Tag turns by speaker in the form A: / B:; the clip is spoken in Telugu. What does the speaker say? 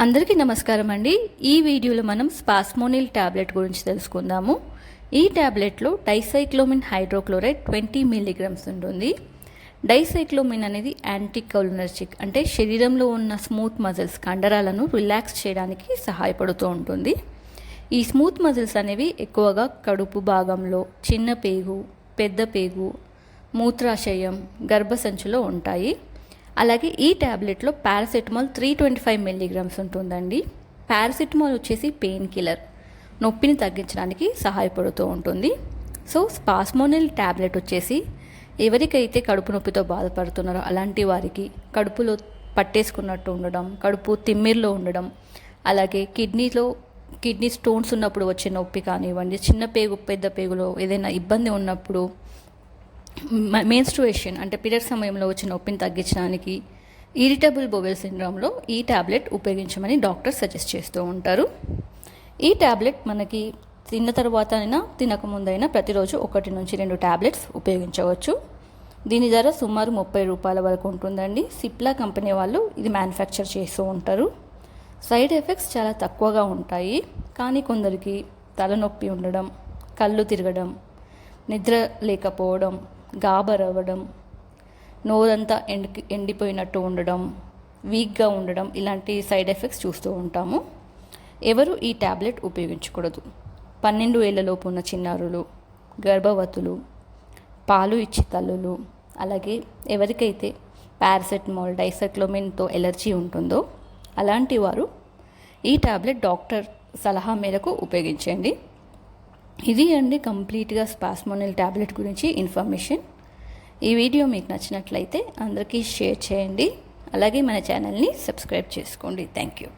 A: అందరికీ నమస్కారం అండి. ఈ వీడియోలో మనం స్పాస్మోనిల్ టాబ్లెట్ గురించి తెలుసుకుందాము. ఈ టాబ్లెట్లో డైసైక్లోమిన్ హైడ్రోక్లోరైడ్ 20 మిల్లీగ్రామ్స్ ఉంటుంది. డైసైక్లోమిన్ అనేది యాంటీకోలినర్జిక్ అంటే శరీరంలో ఉన్న స్మూత్ మజిల్స్ కండరాలను రిలాక్స్ చేయడానికి సహాయపడుతూ ఉంటుంది. ఈ స్మూత్ మజిల్స్ అనేవి ఎక్కువగా కడుపు భాగంలో, చిన్న పేగు, పెద్ద పేగు, మూత్రాశయం, గర్భసంచిలో ఉంటాయి. అలాగే ఈ ట్యాబ్లెట్లో పారాసెటమాల్ 325 మిల్లీగ్రామ్స్ ఉంటుందండి. పారాసెటమాల్ వచ్చేసి పెయిన్ కిల్లర్, నొప్పిని తగ్గించడానికి సహాయపడుతూ ఉంటుంది. సో స్పాస్మోనిల్ ట్యాబ్లెట్ వచ్చేసి ఎవరికైతే కడుపు నొప్పితో బాధపడుతున్నారో అలాంటి వారికి, కడుపులో పట్టేసుకున్నట్టు ఉండడం, కడుపు తిమ్మిర్లో ఉండడం, అలాగే కిడ్నీ స్టోన్స్ ఉన్నప్పుడు వచ్చే నొప్పి కానివ్వండి, చిన్న పేగు పెద్ద పేగులో ఏదైనా ఇబ్బంది ఉన్నప్పుడు, మెన్స్ట్రుయేషన్ అంటే పీరియడ్ సమయంలో వచ్చే నొప్పిని తగ్గించడానికి, ఇరిటబుల్ బోవెల్ సిండ్రోమ్లో ఈ ట్యాబ్లెట్ ఉపయోగించమని డాక్టర్ సజెస్ట్ చేస్తూ ఉంటారు. ఈ ట్యాబ్లెట్ మనకి తిన్న తర్వాత అయినా తినకముందైనా ప్రతిరోజు 1 నుంచి 2 ట్యాబ్లెట్స్ ఉపయోగించవచ్చు. దీని ధర సుమారు 30 రూపాయల వరకు ఉంటుందండి. సిప్లా కంపెనీ వాళ్ళు ఇది మ్యానుఫ్యాక్చర్ చేస్తూ ఉంటారు. సైడ్ ఎఫెక్ట్స్ చాలా తక్కువగా ఉంటాయి, కానీ కొందరికి తలనొప్పి ఉండడం, కళ్ళు తిరగడం, నిద్ర లేకపోవడం, గాబరవ్వడం, నోరంతా ఎండిపోయినట్టు ఉండడం, వీక్గా ఉండడం, ఇలాంటి సైడ్ ఎఫెక్ట్స్ చూస్తూ ఉంటాము. ఎవరు ఈ ట్యాబ్లెట్ ఉపయోగించకూడదు? 12 ఏళ్లలోపు ఉన్న చిన్నారులు, గర్భవతులు, పాలు ఇచ్చే తల్లులు, అలాగే ఎవరికైతే పారాసెటమాల్, డైసైక్లోమిన్తో ఎలర్జీ ఉంటుందో అలాంటి వారు ఈ ట్యాబ్లెట్ డాక్టర్ సలహా మేరకు ఉపయోగించండి. ఇది అండి కంప్లీట్గా స్పాస్మోనిల్ ట్యాబ్లెట్ గురించి ఇన్ఫర్మేషన్. ఈ వీడియో మీకు నచ్చినట్లయితే అందరికీ షేర్ చేయండి. అలాగే మన ఛానల్ని సబ్స్క్రైబ్ చేసుకోండి. Thank you.